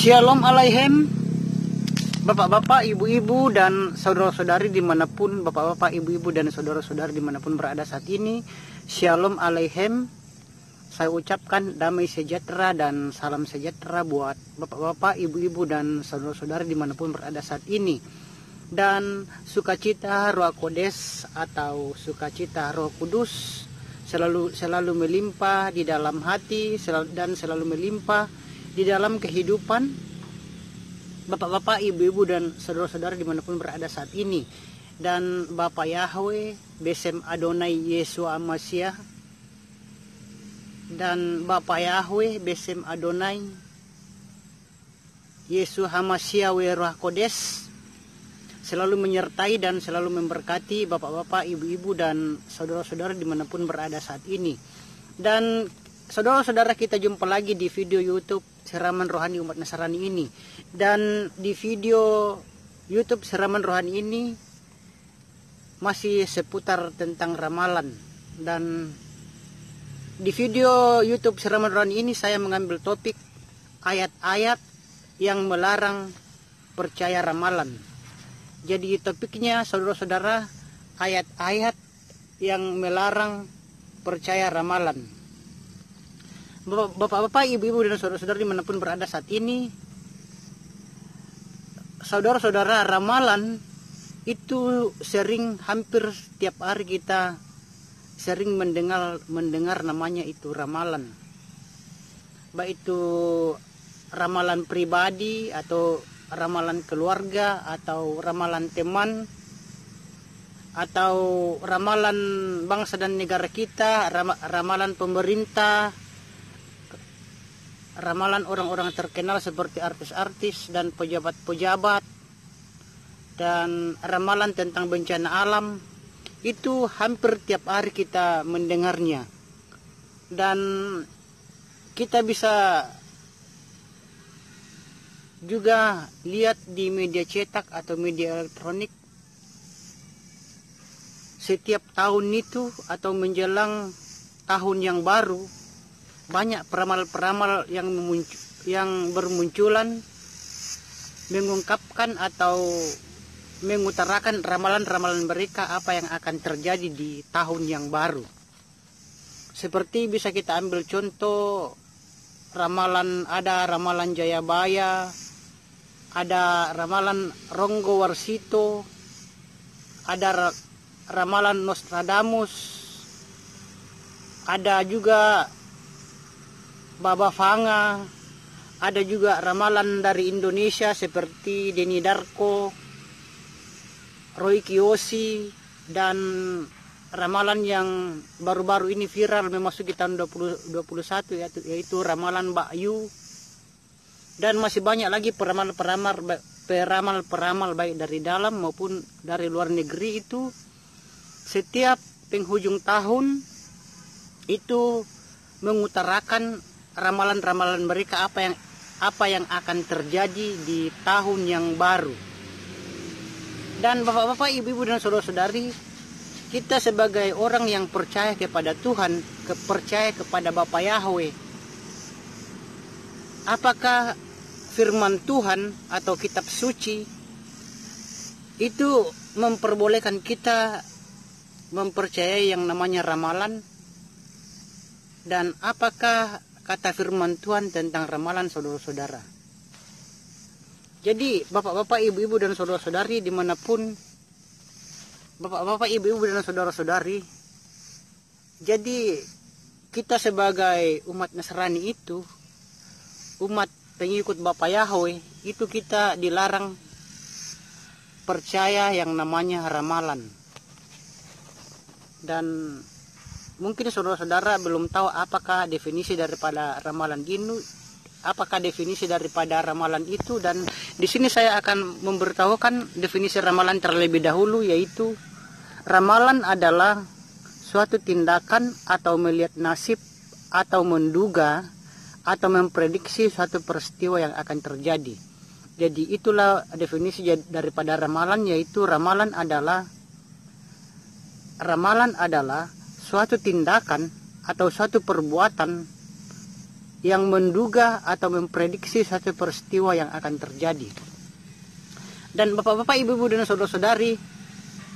Shalom Aleichem, bapak-bapak, ibu-ibu, dan saudara-saudari dimanapun bapak-bapak, ibu-ibu, dan saudara-saudari dimanapun berada saat ini. Shalom Aleichem. Saya ucapkan damai sejahtera dan salam sejahtera buat bapak-bapak, ibu-ibu, dan saudara-saudari dimanapun berada saat ini. Dan sukacita Roh Kodes atau sukacita Roh Kudus selalu melimpah di dalam hati dan selalu melimpah di dalam kehidupan bapak-bapak, ibu-ibu, dan saudara-saudara dimanapun berada saat ini. Dan Bapak Yahweh Besem Adonai Yesus Amasiah dan Bapak Yahweh Besem Adonai Yesus Hamasiah Roh Kodes selalu menyertai dan selalu memberkati bapak-bapak, ibu-ibu, dan saudara-saudara dimanapun berada saat ini. Dan saudara-saudara, kita jumpa lagi di video YouTube Siraman Rohani Umat Nasrani ini. Dan di video YouTube Siraman Rohani ini masih seputar tentang ramalan. Dan di video YouTube Siraman Rohani ini saya mengambil topik ayat-ayat yang melarang percaya ramalan. Jadi topiknya, saudara-saudara, ayat-ayat yang melarang percaya ramalan. Bapak-bapak, ibu-ibu, dan saudara-saudara dimanapun berada saat ini, saudara-saudara, ramalan itu hampir setiap hari kita sering mendengar namanya itu ramalan. Baik itu ramalan pribadi atau ramalan keluarga atau ramalan teman atau ramalan bangsa dan negara kita, ramalan pemerintah, ramalan orang-orang terkenal seperti artis-artis dan pejabat-pejabat, dan ramalan tentang bencana alam. Itu hampir tiap hari kita mendengarnya. Dan kita bisa juga lihat di media cetak atau media elektronik. Setiap tahun itu atau menjelang tahun yang baru, banyak peramal-peramal yang bermunculan mengungkapkan atau mengutarakan ramalan-ramalan mereka apa yang akan terjadi di tahun yang baru. Seperti bisa kita ambil contoh ada ramalan Jayabaya, ada ramalan Ronggo Warsito, ada ramalan Nostradamus, ada juga Baba Vanga, ada juga ramalan dari Indonesia seperti Denny Darko, Roy Kiyoshi, dan ramalan yang baru-baru ini viral memasuki tahun 2021 yaitu ramalan Mbak Yu. Dan masih banyak lagi peramal-peramal baik dari dalam maupun dari luar negeri itu setiap penghujung tahun itu mengutarakan ramalan-ramalan mereka apa yang akan terjadi di tahun yang baru. Dan bapak-bapak, ibu-ibu, dan saudara-saudari, kita sebagai orang yang percaya kepada Tuhan, percaya kepada Bapak Yahweh, apakah firman Tuhan atau kitab suci itu memperbolehkan kita mempercayai yang namanya ramalan? Dan apakah kata firman Tuhan tentang ramalan, saudara-saudara? Jadi bapak-bapak, ibu-ibu, dan saudara-saudari dimanapun, bapak-bapak, ibu-ibu, dan saudara-saudari, jadi kita sebagai umat Nasrani itu, umat pengikut Bapak Yahweh, itu kita dilarang percaya yang namanya ramalan. Dan mungkin saudara-saudara belum tahu apakah definisi daripada ramalan itu, dan di sini saya akan memberitahukan definisi ramalan terlebih dahulu, yaitu ramalan adalah suatu tindakan atau melihat nasib atau menduga atau memprediksi suatu peristiwa yang akan terjadi. Jadi itulah definisi daripada ramalan, yaitu ramalan adalah suatu tindakan atau suatu perbuatan yang menduga atau memprediksi satu peristiwa yang akan terjadi. Dan bapak-bapak, ibu-ibu dan saudara-saudari,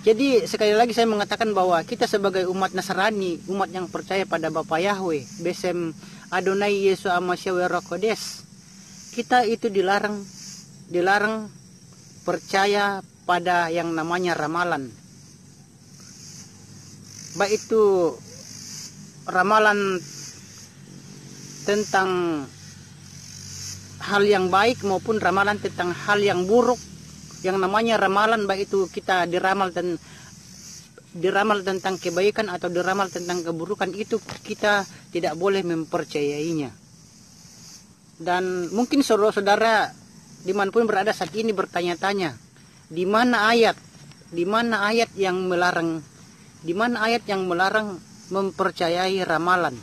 jadi sekali lagi saya mengatakan bahwa kita sebagai umat Nasrani, umat yang percaya pada Bapa Yahweh, Besem Adonai Yesus Amasya Roh Kodes, kita itu dilarang percaya pada yang namanya ramalan. Baik itu ramalan tentang hal yang baik maupun ramalan tentang hal yang buruk. Yang namanya ramalan, baik itu kita diramal tentang kebaikan atau diramal tentang keburukan, itu kita tidak boleh mempercayainya. Dan mungkin saudara-saudara dimanapun berada saat ini bertanya-tanya, di mana ayat yang melarang mempercayai ramalan.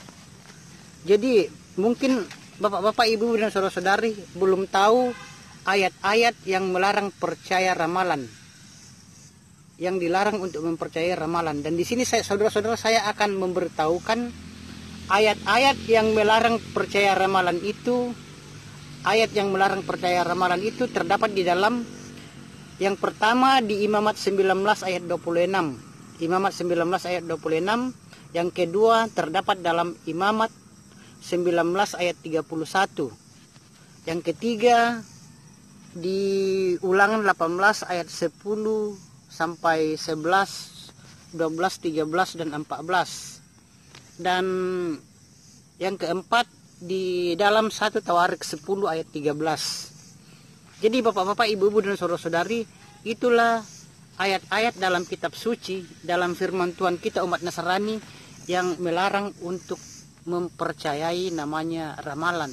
Jadi mungkin bapak-bapak, ibu dan saudara-saudari belum tahu ayat-ayat yang melarang percaya ramalan, yang dilarang untuk mempercayai ramalan. Dan di sini saudara-saudara, saya akan memberitahukan ayat-ayat yang melarang percaya ramalan itu. Ayat yang melarang percaya ramalan itu terdapat di dalam, yang pertama di Imamat 19 ayat 26. Imamat 19 ayat 26. Yang kedua terdapat dalam Imamat 19 ayat 31. Yang ketiga di Ulangan 18 ayat 10 sampai 11, 12, 13 dan 14. Dan yang keempat di dalam 1 Tawarik 10 ayat 13. Jadi bapak-bapak, ibu-ibu dan saudara-saudari, itulah ayat-ayat dalam kitab suci, dalam firman Tuhan kita umat Nasrani, yang melarang untuk mempercayai namanya ramalan.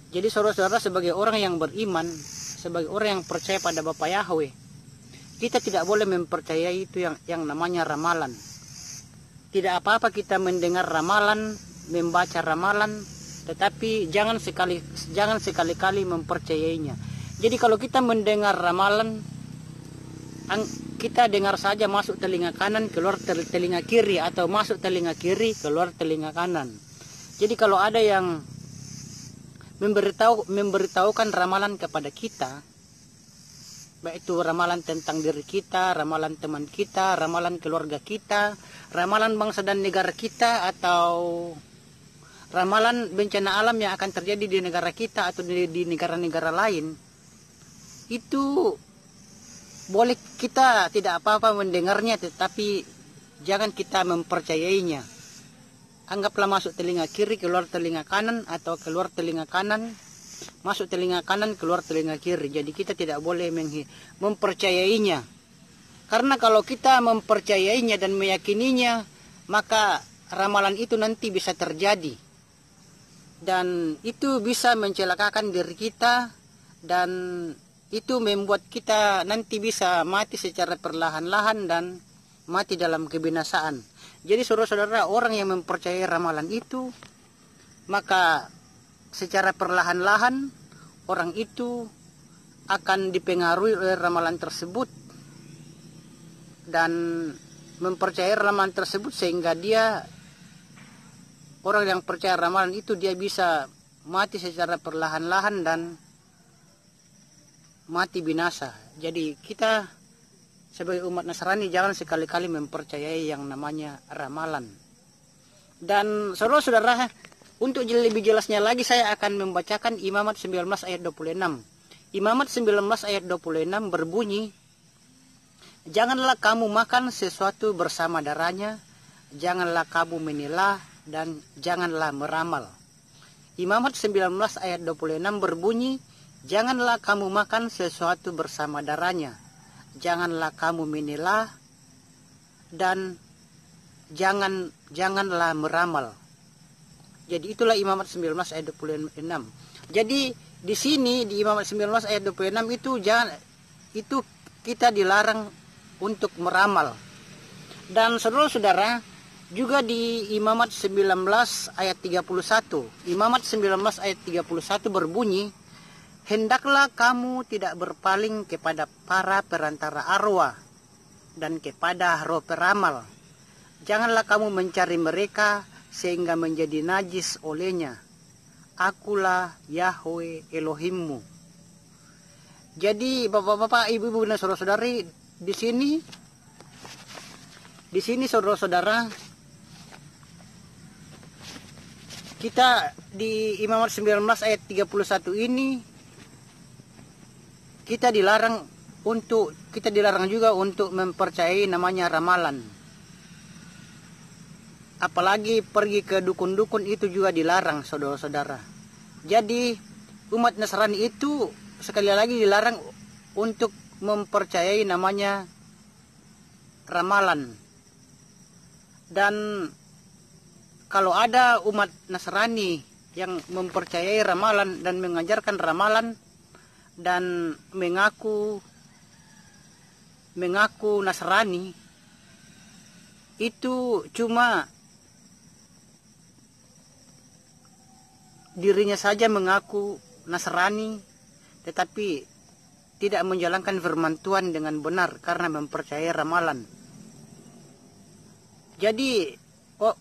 Jadi saudara-saudara, sebagai orang yang beriman, sebagai orang yang percaya pada Bapa Yahweh, kita tidak boleh mempercayai itu yang namanya ramalan. Tidak apa-apa kita mendengar ramalan, membaca ramalan, tetapi jangan sekali-kali mempercayainya. Jadi kalau kita mendengar ramalan, kita dengar saja, masuk telinga kanan, keluar telinga kiri, atau masuk telinga kiri, keluar telinga kanan. Jadi kalau ada yang memberitahukan ramalan kepada kita, baik itu ramalan tentang diri kita, ramalan teman kita, ramalan keluarga kita, ramalan bangsa dan negara kita, atau ramalan bencana alam yang akan terjadi di negara kita atau di negara-negara lain, itu boleh kita tidak apa-apa mendengarnya, tetapi jangan kita mempercayainya. Anggaplah masuk telinga kiri, keluar telinga kanan, atau keluar telinga kanan, masuk telinga kanan, keluar telinga kiri. Jadi kita tidak boleh mempercayainya. Karena kalau kita mempercayainya dan meyakininya, maka ramalan itu nanti bisa terjadi. Dan itu bisa mencelakakan diri kita, dan itu membuat kita nanti bisa mati secara perlahan-lahan dan mati dalam kebinasaan. Jadi saudara-saudara, orang yang mempercayai ramalan itu, maka secara perlahan-lahan orang itu akan dipengaruhi oleh ramalan tersebut dan mempercayai ramalan tersebut, sehingga dia, orang yang percaya ramalan itu, dia bisa mati secara perlahan-lahan dan mati binasa. Jadi kita sebagai umat Nasrani jangan sekali-kali mempercayai yang namanya ramalan. Dan saudara-saudara, untuk lebih jelasnya lagi saya akan membacakan Imamat 19 ayat 26. Imamat 19 ayat 26 berbunyi, "Janganlah kamu makan sesuatu bersama darahnya, janganlah kamu menilah, dan janganlah meramal." Imamat 19 ayat 26 berbunyi, "Janganlah kamu makan sesuatu bersama darahnya, janganlah kamu menilah, dan janganlah meramal." Jadi itulah Imamat 19 ayat 26. Jadi di sini di Imamat 19 ayat 26 itu kita dilarang untuk meramal. Dan saudara-saudara, juga di Imamat 19 ayat 31. Imamat 19 ayat 31 berbunyi, "Hendaklah kamu tidak berpaling kepada para perantara arwah dan kepada roh peramal. Janganlah kamu mencari mereka sehingga menjadi najis olehnya. akulah Yahweh Elohimmu. Jadi bapak-bapak, ibu-ibu dan saudara-saudari, di sini saudara-saudara, kita di Imamat 19 ayat 31 ini kita dilarang juga untuk mempercayai namanya ramalan. Apalagi pergi ke dukun-dukun itu juga dilarang, saudara-saudara. Jadi umat Nasrani itu sekali lagi dilarang untuk mempercayai namanya ramalan. Dan kalau ada umat Nasrani yang mempercayai ramalan dan mengajarkan ramalan dan mengaku Nasrani, itu cuma dirinya saja mengaku Nasrani, tetapi tidak menjalankan firman Tuhan dengan benar karena mempercayai ramalan. Jadi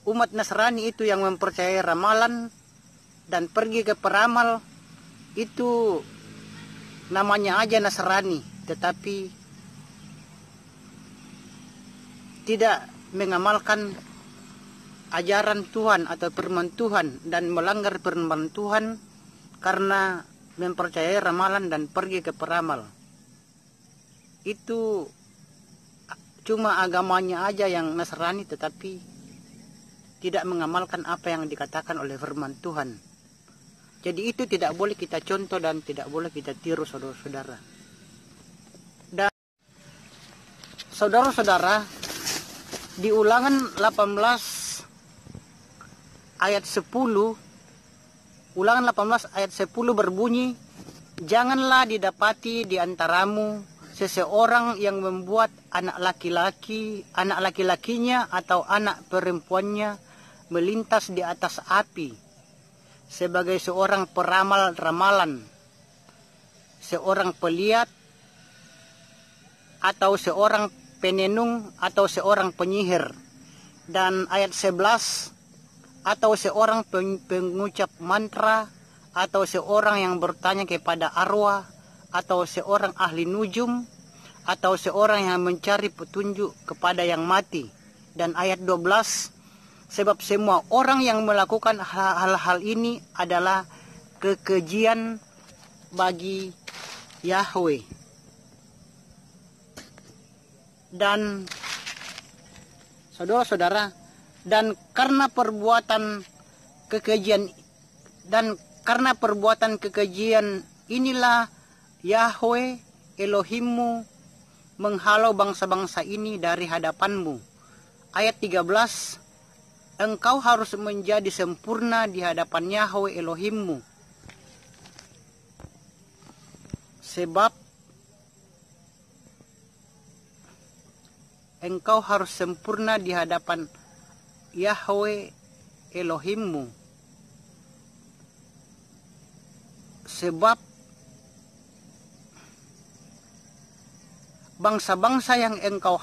umat Nasrani itu yang mempercayai ramalan dan pergi ke peramal, itu namanya aja Nasrani, tetapi tidak mengamalkan ajaran Tuhan atau firman Tuhan dan melanggar firman Tuhan karena mempercayai ramalan dan pergi ke peramal. Itu cuma agamanya aja yang Nasrani, tetapi tidak mengamalkan apa yang dikatakan oleh firman Tuhan. Jadi itu tidak boleh kita contoh dan tidak boleh kita tiru, saudara-saudara. Dan saudara-saudara, di Ulangan 18 ayat 10, Ulangan 18 ayat 10 berbunyi, "Janganlah didapati di antaramu seseorang yang membuat anak laki-lakinya atau anak perempuannya melintas di atas api sebagai seorang peramal ramalan, seorang pelihat, atau seorang penenung, atau seorang penyihir." Dan ayat 11, atau seorang pengucap mantra, atau seorang yang bertanya kepada arwah, atau seorang ahli nujum, atau seorang yang mencari petunjuk kepada yang mati. Dan ayat 12, sebab semua orang yang melakukan hal-hal ini adalah kekejian bagi Yahweh. Dan saudara-saudara, dan karena perbuatan kekejian inilah Yahweh Elohimmu menghalau bangsa-bangsa ini dari hadapanmu. Ayat 13, engkau harus menjadi sempurna di hadapan Yahweh Elohimmu, sebab engkau harus sempurna di hadapan Yahweh Elohimmu, sebab bangsa-bangsa yang engkau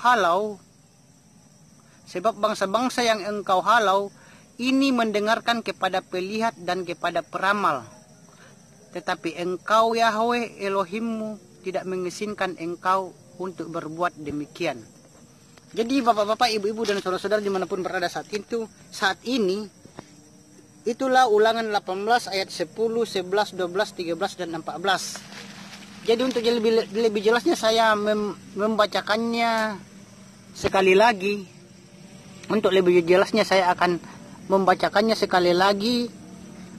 halau ini mendengarkan kepada pelihat dan kepada peramal, tetapi engkau Yahweh Elohimmu tidak mengizinkan engkau untuk berbuat demikian. Jadi bapak-bapak, ibu-ibu dan saudara-saudara dimanapun berada saat ini, itulah Ulangan 18 ayat 10, 11, 12, 13, dan 14. Jadi untuk lebih jelasnya saya membacakannya sekali lagi. Untuk lebih jelasnya saya akan membacakannya sekali lagi.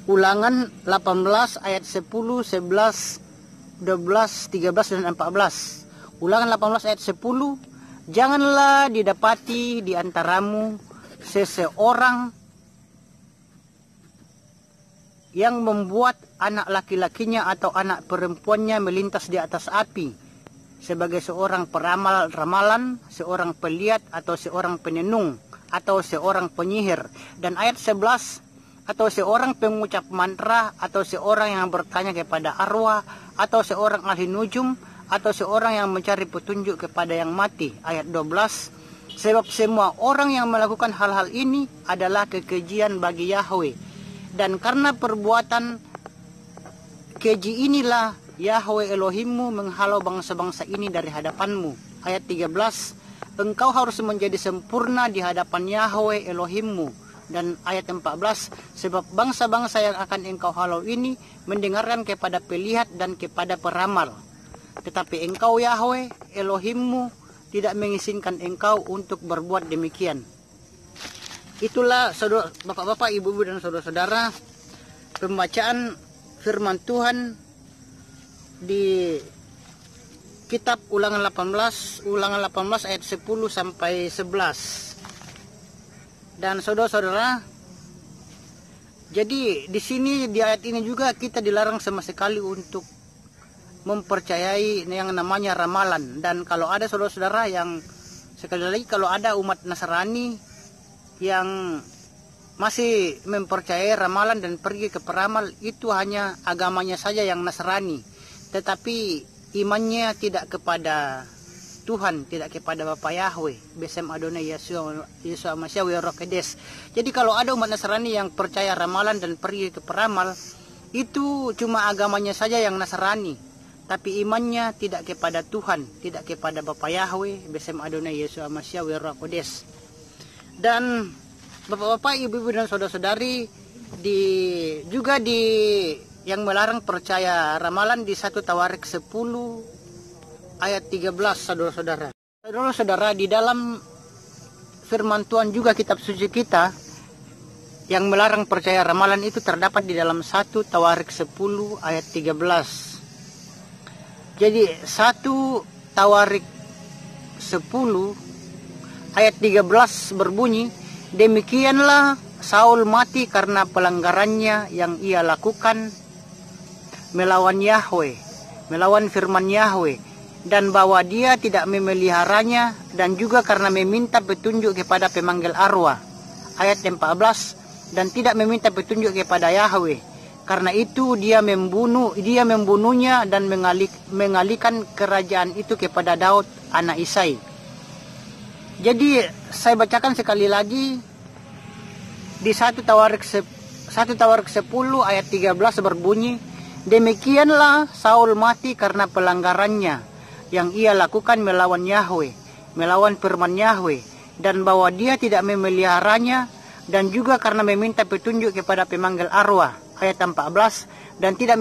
Ulangan 18 ayat 10, 11, 12, 13, dan 14. Ulangan 18 ayat 10, janganlah didapati di antaramu seseorang yang membuat anak laki-lakinya atau anak perempuannya melintas di atas api sebagai seorang peramal ramalan, seorang pelihat, atau seorang penenung, atau seorang penyihir. Dan ayat 11, atau seorang pengucap mantra, atau seorang yang bertanya kepada arwah, atau seorang ahli nujum, atau seorang yang mencari petunjuk kepada yang mati. Ayat 12, sebab semua orang yang melakukan hal-hal ini adalah kekejian bagi Yahweh. Dan karena perbuatan keji inilah Yahweh Elohimmu menghalau bangsa-bangsa ini dari hadapanmu. Ayat 13, engkau harus menjadi sempurna di hadapan Yahweh Elohimmu. Dan ayat 14, sebab bangsa-bangsa yang akan engkau halau ini mendengarkan kepada pelihat dan kepada peramal. Tetapi engkau Yahweh Elohimmu tidak mengizinkan engkau untuk berbuat demikian. Itulah saudara, bapak-bapak, ibu-ibu dan saudara-saudara, pembacaan firman Tuhan di kitab Ulangan 18 ayat 10 sampai 11. Dan saudara-saudara, jadi di sini di ayat ini juga kita dilarang sama sekali untuk mempercayai yang namanya ramalan. Dan kalau ada saudara-saudara yang, sekali lagi, kalau ada umat Nasrani yang masih mempercayai ramalan dan pergi ke peramal, itu hanya agamanya saja yang Nasrani, tetapi imannya tidak kepada Tuhan, tidak kepada Bapa Yahweh, Besem Adonai Yeshua Mashiach Roh Kodes. Jadi kalau ada umat Nasrani yang percaya ramalan dan pergi ke peramal, itu cuma agamanya saja yang Nasrani, tapi imannya tidak kepada Tuhan, tidak kepada Bapa Yahweh, Besem Adonai Yeshua Mashiach Roh Kodes. Dan bapak-bapak, ibu-ibu dan saudara-saudari, juga yang melarang percaya ramalan di 1 Tawarik 10 ayat 13, saudara-saudara. Saudara-saudara, di dalam firman Tuhan juga kitab suci kita yang melarang percaya ramalan itu terdapat di dalam 1 Tawarik 10 ayat 13. Jadi 1 Tawarik 10 ayat 13 berbunyi, demikianlah Saul mati karena pelanggarannya yang ia lakukan melawan Yahweh, melawan firman Yahweh, dan bahwa dia tidak memeliharanya, dan juga karena meminta petunjuk kepada pemanggil arwah. Ayat 14, dan tidak meminta petunjuk kepada Yahweh. Karena itu dia membunuhnya dan mengalihkan kerajaan itu kepada Daud anak Isai. Jadi saya bacakan sekali lagi di 1 Tawarik 10 ayat 13 berbunyi, demikianlah Saul mati karena pelanggarannya yang ia lakukan melawan Yahweh, melawan firman Yahweh, dan bahwa dia tidak memeliharanya, dan juga karena meminta petunjuk kepada pemanggil arwah. Ayat 14, dan tidak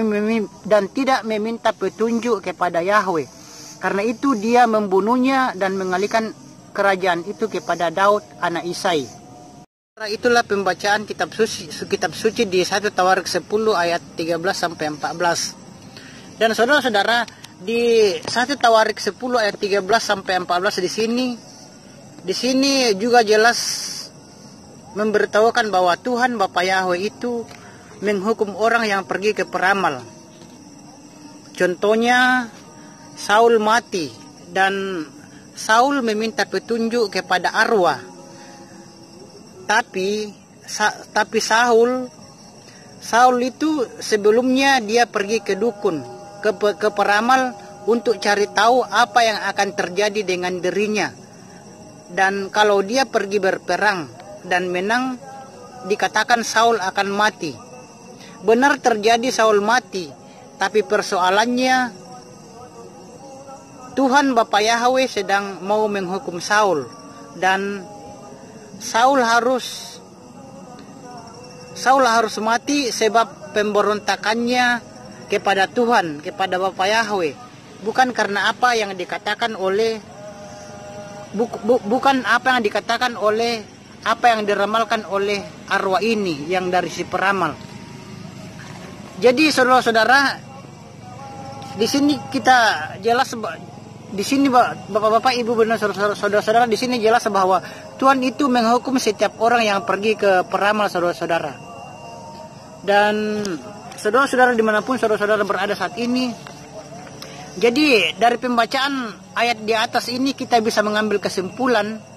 meminta petunjuk kepada Yahweh. Karena itu dia membunuhnya dan mengalihkan kerajaan itu kepada Daud anak Isai. Itulah pembacaan kitab suci di 1 Tawarik 10 ayat 13 sampai 14. Dan saudara-saudara, di 1 Tawarik 10 ayat 13 sampai 14 di sini juga jelas memberitahukan bahwa Tuhan Bapa Yahweh itu menghukum orang yang pergi ke peramal. Contohnya Saul mati dan Saul meminta petunjuk kepada arwah. Tapi Saul itu sebelumnya dia pergi ke dukun, ke peramal untuk cari tahu apa yang akan terjadi dengan dirinya. Dan kalau dia pergi berperang dan menang, dikatakan Saul akan mati. Benar terjadi Saul mati, tapi persoalannya Tuhan Bapa Yahweh sedang mau menghukum Saul, dan Saul harus mati sebab pemberontakannya kepada Tuhan, kepada Bapa Yahweh, bukan karena apa yang dikatakan oleh apa yang diramalkan oleh arwah ini yang dari si peramal. Jadi saudara-saudara, di sini kita jelas, di sini bapak-bapak, ibu dan saudara-saudara, di sini jelas bahwa Tuhan itu menghukum setiap orang yang pergi ke peramal, saudara-saudara. Dan saudara-saudara dimanapun saudara-saudara berada saat ini, jadi dari pembacaan ayat di atas ini kita bisa mengambil kesimpulan.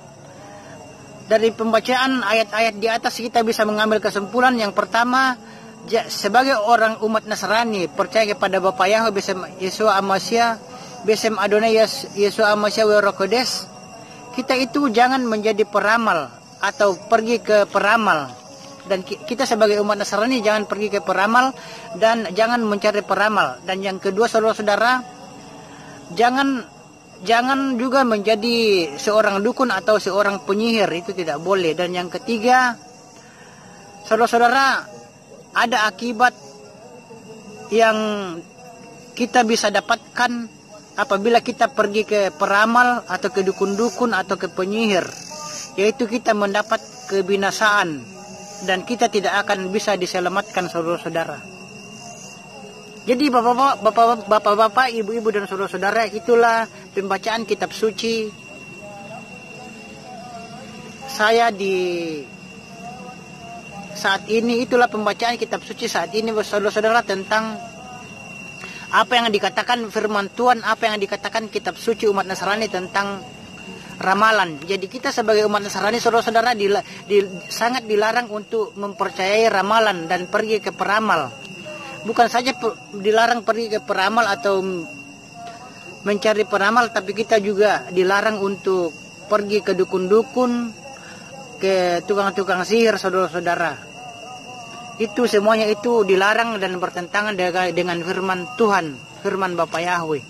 Dari pembacaan ayat-ayat di atas kita bisa mengambil kesimpulan yang pertama, sebagai orang umat Nasrani percaya kepada Bapa Yahweh Besem Yeshua Mashiach, Besem Adonai Yeshua Mashiach Roh Kodes, kita itu jangan menjadi peramal atau pergi ke peramal. Dan kita sebagai umat Nasrani jangan pergi ke peramal dan jangan mencari peramal. Dan yang kedua, saudara-saudara, jangan juga menjadi seorang dukun atau seorang penyihir, itu tidak boleh. Dan yang ketiga, saudara-saudara, ada akibat yang kita bisa dapatkan apabila kita pergi ke peramal atau ke dukun-dukun atau ke penyihir, yaitu kita mendapat kebinasaan dan kita tidak akan bisa diselamatkan, saudara-saudara. Jadi bapak-bapak, ibu-ibu dan saudara-saudara, itulah pembacaan kitab suci saya di saat ini. Itulah pembacaan kitab suci saat ini, saudara-saudara, tentang apa yang dikatakan firman Tuhan, apa yang dikatakan kitab suci umat Nasrani tentang ramalan. Jadi kita sebagai umat Nasrani, saudara-saudara, sangat dilarang untuk mempercayai ramalan dan pergi ke peramal. Bukan saja dilarang pergi ke peramal atau mencari peramal, tapi kita juga dilarang untuk pergi ke dukun-dukun, ke tukang-tukang sihir, saudara-saudara. Itu semuanya itu dilarang dan bertentangan dengan firman Tuhan, firman Bapa Yahweh.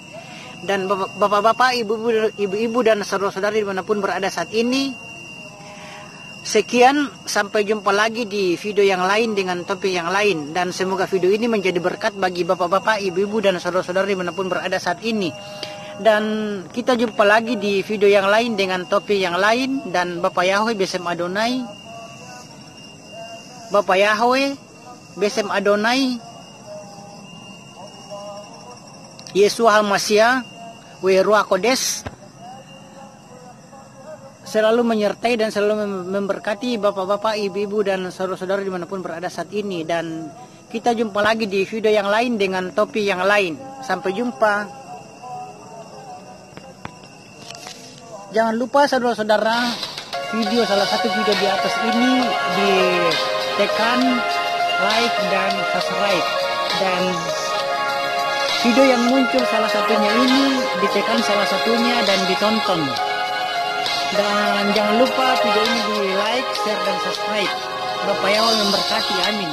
Dan bapak-bapak, ibu-ibu dan saudara-saudari dimanapun berada saat ini, sekian, sampai jumpa lagi di video yang lain dengan topik yang lain. Dan semoga video ini menjadi berkat bagi bapak-bapak, ibu-ibu dan saudara-saudari dimanapun berada saat ini. Dan kita jumpa lagi di video yang lain dengan topik yang lain. Dan Bapa Yahweh Besem Adonai, Bapa Yahweh Besem Adonai, Yeshua HaMashiach, Ruach Kodes, selalu menyertai dan selalu memberkati bapak-bapak, ibu-ibu dan saudara-saudara dimanapun berada saat ini. Dan kita jumpa lagi di video yang lain dengan topik yang lain. Sampai jumpa. Jangan lupa, saudara-saudara, salah satu video di atas ini ditekan like dan subscribe, dan video yang muncul salah satunya ini ditekan salah satunya dan ditonton. Dan jangan lupa video ini di like, share dan subscribe. Bapak Yahweh memberkati, amin.